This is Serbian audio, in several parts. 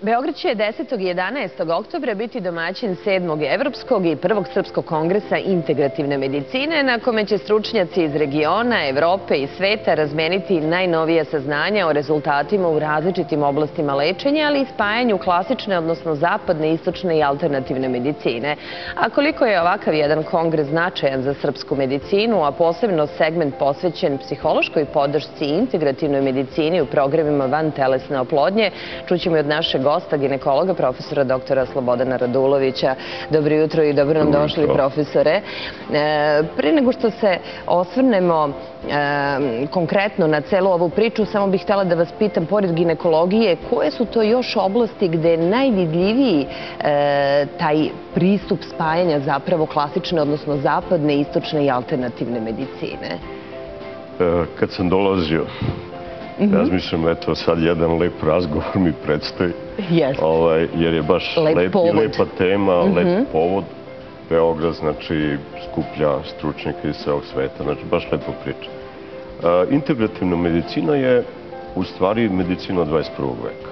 Beograd će 10. i 11. oktobra biti domaćin 7. Evropskog i 1. Srpskog kongresa integrativne medicine, na kome će stručnjaci iz regiona, Evrope i sveta razmeniti najnovija saznanja o rezultatima u različitim oblastima lečenja, ali i spajanju klasične, odnosno zapadne, istočne i alternativne medicine. A koliko je ovakav jedan kongres značajan za srpsku medicinu, a posebno segment posvećen psihološkoj podršci i integrativnoj medicini u programima vantelesne oplodnje, čućemo i od našeg gosta, ginekologa, profesora doktora Slobodana Radulovića. Dobro jutro i dobro nam došli, profesore. Pre nego što se osvrnemo konkretno na celu ovu priču, samo bih htjela da vas pitam, pored ginekologije, koje su to još oblasti gde je najvidljiviji taj pristup spajanja zapravo klasične, odnosno zapadne, istočne i alternativne medicine? Kad sam dolazio, razmišljam, eto sad jedan lep razgovor mi predstoji, jer je baš lepa tema, lep povod. Beograd, znači, skuplja stručnjaka iz celog sveta, znači, baš lepo priča. Integrativna medicina je u stvari medicina 21. veka.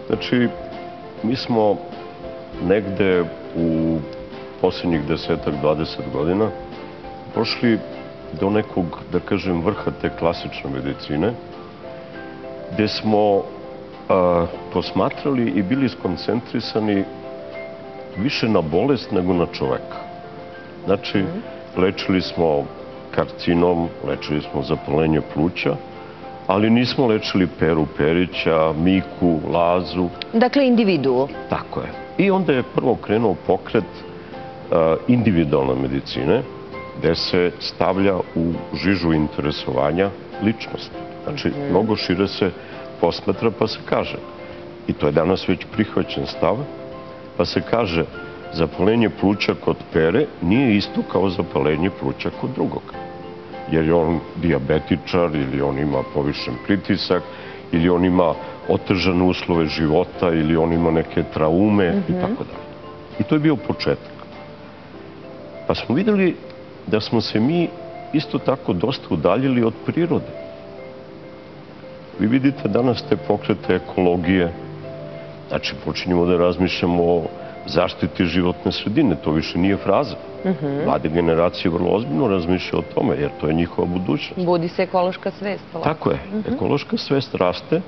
Znači, mi smo negde u posljednjih 10-20 godina došli do nekog, da kažem, vrha te klasične medicine, gde smo posmatrali i bili skoncentrisani više na bolest nego na čoveka. Znači, lečili smo karcinom, lečili smo zapalenje pluća, ali nismo lečili Peru Perića, Miku, Lazu. Dakle, individuo. Tako je. I onda je prvo krenuo pokret individualne medicine, gde se stavlja u žižu interesovanja ličnost. Znači, mnogo šire se posmatra, pa se kaže, i to je danas već prihvaćen stav, pa se kaže, zapalenje pluća kod Pere nije isto kao zapalenje pluća kod drugog. Jer je on dijabetičar, ili on ima povišen pritisak, ili on ima otežane uslove života, ili on ima neke traume, i tako dalje. I to je bio početak. Pa smo vidjeli da smo se mi isto tako dosta udaljili od prirode. Vi vidite danas te pokrete ekologije, znači počinjemo da razmišljamo o zaštiti životne sredine, to više nije fraza. Mlade generacije vrlo ozbiljno razmišljaju o tome, jer to je njihova budućnost. Budi se ekološka svest. Tako je, ekološka svest raste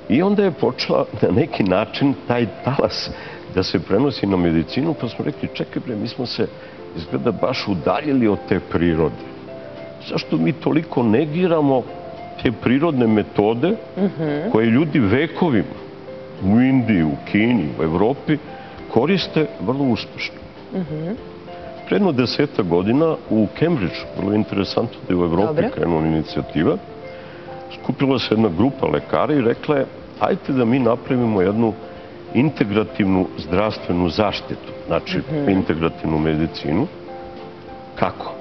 i onda je počela na neki način taj talas da se prenosi na medicinu, pa smo rekli, čekaj bre, mi smo se izgleda baš udaljili od te prirode. Zašto mi toliko negiramo te prirodne metode koje ljudi vekovima u Indiji, u Kini, u Evropi koriste vrlo uspešno. Pre jedno 10 godina u Cambridgeu, vrlo interesantno da je u Evropi krenula inicijativa, skupila se jedna grupa lekara i rekla je, hajde da mi napravimo jednu integrativnu zdravstvenu zaštitu, znači integrativnu medicinu. Kako?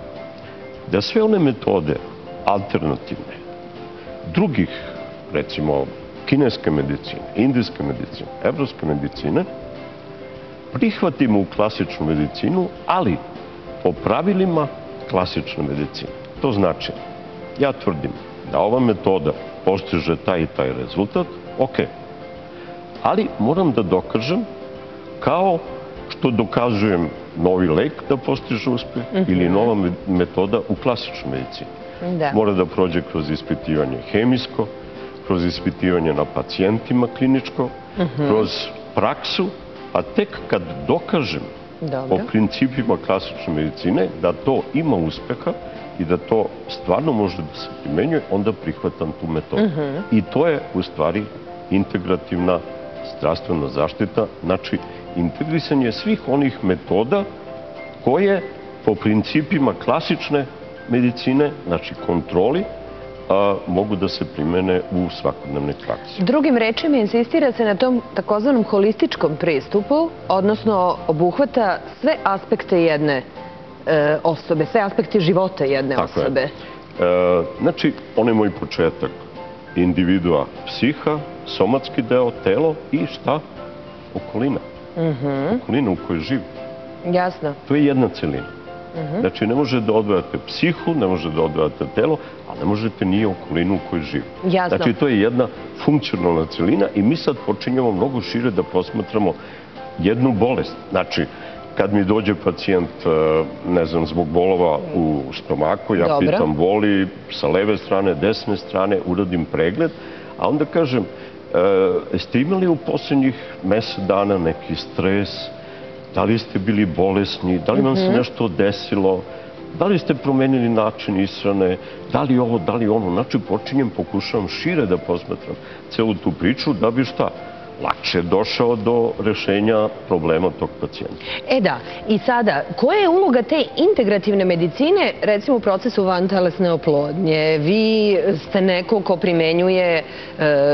Da sve one metode alternativne, drugih, recimo, kineske medicine, indijske medicine, evropske medicine, prihvatimo u klasičnu medicinu, ali po pravilima klasične medicine. To znači, ja tvrdim da ova metoda postiže taj i taj rezultat, ok. Ali moram da dokažem, kao što dokazujem novi lek da postiže uspeh ili nova metoda u klasičnoj medicini. Mora da prođe kroz ispitivanje hemijsko, kroz ispitivanje na pacijentima kliničko, kroz praksu, a tek kad dokažem po principima klasične medicine da to ima uspeha i da to stvarno može da se primenjuje, onda prihvatam tu metodu. I to je u stvari integrativna zdravstvena zaštita, znači integrisanje svih onih metoda koje po principima klasične medicine, znači kontroli, mogu da se primene u svakodnevnoj praksi. Drugim rečima, insistira se na tom takozvanom holističkom pristupu, odnosno obuhvata sve aspekte jedne osobe, sve aspekte života jedne osobe. Znači, on je moj početak. Individua psiha, somatski deo, telo i šta? Okolina. Okolina u kojoj živi. Jasno. To je jedna celina. Znači, ne može da odvajate psihu, ne može da odvajate telo, a ne možete ni okolinu u kojoj živi. Jasno. Znači, to je jedna funkcionalna celina i mi sad počinjamo mnogo šire da posmatramo jednu bolest. Znači, kad mi dođe pacijent, ne znam, zbog bolova u stomaku, ja pitam boli sa leve strane, desne strane, uradim pregled, a onda kažem, jeste imali u posljednjih mesec dana neki stres, da li ste bili bolesni, da li vam se nešto desilo, da li ste promenili način ishrane, da li ovo, da li ono. Znači, pokušavam šire da posmatram celu tu priču, da bi šta? Lakše došao do rešenja problema tog pacijenta. Da, i sada, koja je uloga te integrativne medicine, recimo u procesu vantelesne oplodnje? Vi ste neko ko primenjuje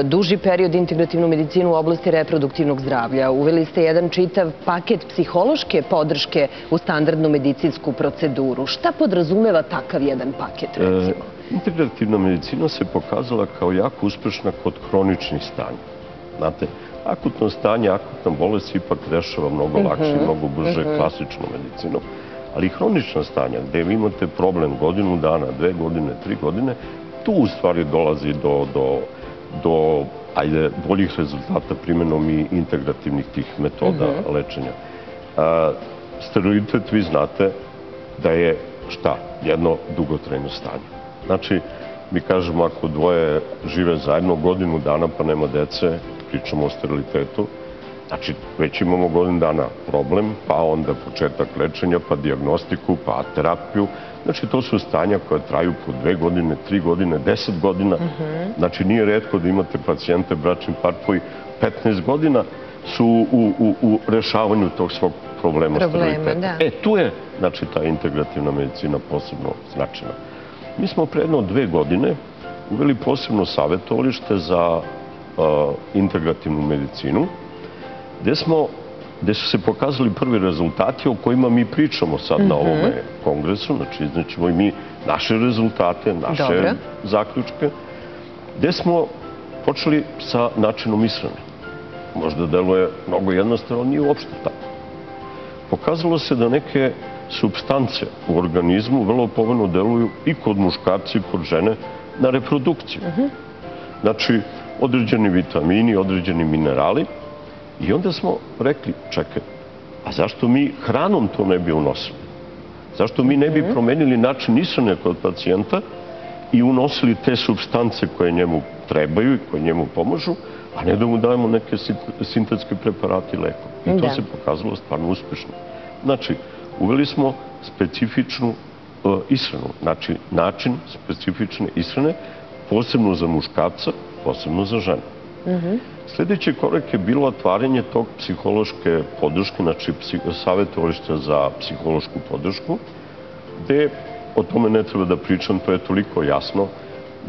duži period integrativnu medicinu u oblasti reproduktivnog zdravlja. Uveli ste jedan čitav paket psihološke podrške u standardnu medicinsku proceduru. Šta podrazumeva takav jedan paket, recimo? Integrativna medicina se pokazala kao jako uspešna kod hroničnih stanja. Znate, akutno stanje, akutna bolest ipak rešava mnogo lakše i mnogo brže klasičnom medicinom. Ali hronična stanja, gde vi imate problem godinu dana, 2 godine, 3 godine, tu u stvari dolazi do boljih rezultata primjenom i integrativnih tih metoda lečenja. Sterilitet, vi znate da je šta? Jedno dugotrajno stanje. Znači, mi kažemo ako dvoje žive zajedno godinu dana pa nema dece, pričamo o sterilitetu, znači već imamo godinu dana problem, pa onda početak lečenja, pa dijagnostiku, pa terapiju. Znači to su stanja koja traju po 2 godine, 3 godine, 10 godina. Znači nije retko da imate pacijente, bračni par koji 15 godina su u rešavanju tog svog problema steriliteta. Tu je, znači, ta integrativna medicina posebno značajna. Mi smo pre jedno 2 godine uveli posebno savjetovalište za integrativnu medicinu, gde su se pokazali prvi rezultati o kojima mi pričamo sad na ovome kongresu, znači iznećemo i mi naše rezultate, naše zaključke, gde smo počeli sa načinom ishrane. Možda deluje mnogo jednostavno, ali nije uopšte tako. Pokazalo se da neke supstance u organizmu vrlo povoljno deluju i kod muškarca i kod žene na reprodukciju. Znači, određeni vitamini, određeni minerali. I onda smo rekli, čekaj, a zašto mi hranom to ne bi unosili? Zašto mi ne bi promenili način ishrane kod pacijenta i unosili te supstance koje njemu trebaju i koje njemu pomažu, a ne da mu dajemo neke sintetske preparate i lekove. I to se pokazalo stvarno uspešno. Znači, uveli smo specifičnu ishranu, znači način specifične ishrane, posebno za muškarca, posebno za žene. Sljedeći korak je bilo otvaranje tog psihološke podrške, znači savjetovališta za psihološku podršku, gde o tome ne treba da pričam, to je toliko jasno,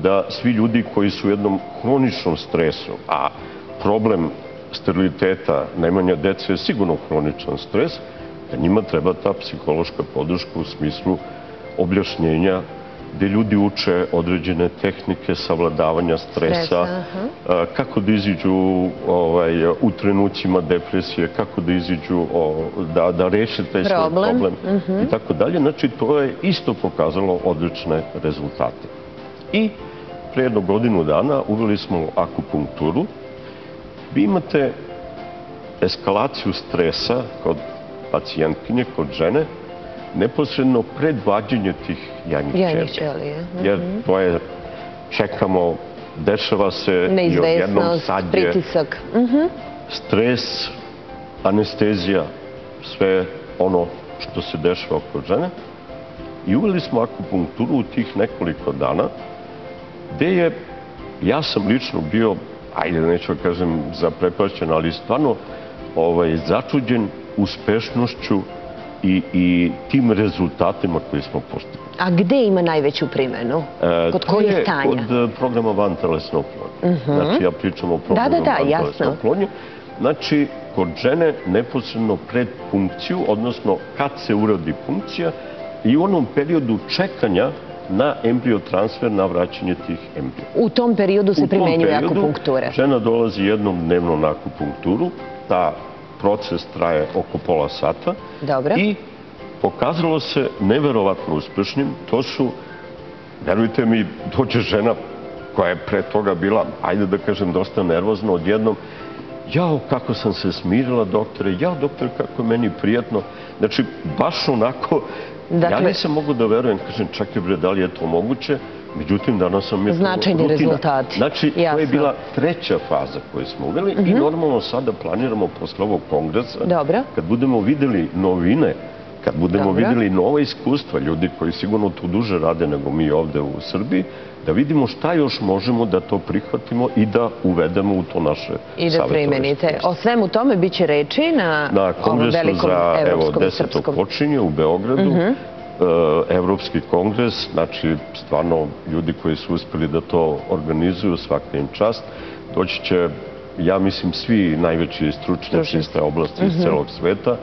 da svi ljudi koji su u jednom hroničnom stresu, a problem steriliteta, nemanja dece je sigurno hroničan stres, da njima treba ta psihološka podrška u smislu objašnjenja gde ljudi uče određene tehnike savladavanja stresa, kako da iziđu u trenucima depresije, kako da iziđu, da reše taj svoj problem i tako dalje. Znači, to je isto pokazalo odlične rezultate. I pre jedno godinu dana uveli smo akupunkturu. Vi imate eskalaciju stresa kod pacijentkinje, kod žene, neposredno pred vađenje tih jajnih ćelija. Jer to je, čekamo, dešava se i odjednom sad je stres, anestezija, sve ono što se dešava kod žene. I uveli smo akupunkturu u tih nekoliko dana, gde je, ja sam lično bio, ajde neću da kažem zaprepašćen, ali stvarno začuđen uspešnošću i tim rezultatima koje smo postigli. A gde ima najveću primenu? Kod kojih stanja? Kod programa vantelesne oplodnje. Znači, ja pričam o programu vantelesne oplodnje. Znači, kod žene neposredno pred punkciju, odnosno kad se uradi punkcija i u onom periodu čekanja na embriotransfer, na vraćanje tih embrija. U tom periodu se primenjuje akupunktura? Žena dolazi jednom dnevno na akupunkturu, ta proces traje oko pola sata i pokazalo se neverovatno uspešnim. To su, verujte mi, dođe žena koja je pre toga bila, ajde da kažem, dosta nervozna, odjednom, jao, kako sam se smirila, doktore, jao, doktore, kako je meni prijatno. Znači, baš onako, ja nisam mogu da verujem, kažem, čekaj bre, da li je to moguće, međutim, danas sam je to rutina. Značajni rezultati. Znači, to je bila treća faza koju smo uveli i normalno sada planiramo posle ovog kongresa, kad budemo videli novine, kad budemo videli nova iskustva, ljudi koji sigurno tu duže rade nego mi ovde u Srbiji, da vidimo šta još možemo da to prihvatimo i da uvedemo u to naše savjetovanje. I da primenite. O svemu tome biće reči na ovom velikom evropskom i srpskom. 10. počinje u Beogradu, Evropski kongres, znači stvarno ljudi koji su uspeli da to organizuju, svaka im čast. Doći će, ja mislim, svi najveći stručnjaci iz te oblasti iz celog sveta.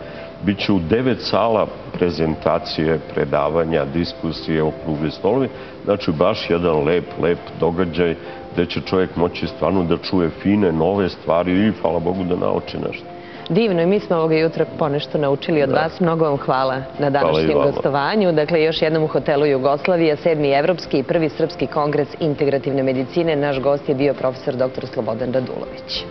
Biće u 9 sala prezentacije, predavanja, diskusije, okrugli stolovi. Znači, baš jedan lep događaj gde će čovjek moći stvarno da čuje fine, nove stvari i, hvala Bogu, da nauči nešto. Divno, i mi smo ovoga jutra ponešto naučili od vas. Mnogo vam hvala na današnjem gostovanju. Dakle, još jednom u hotelu Jugoslavija, 7. Evropski i 1. Srpski kongres integrativne medicine. Naš gost je bio profesor dr. Slobodan Radulović.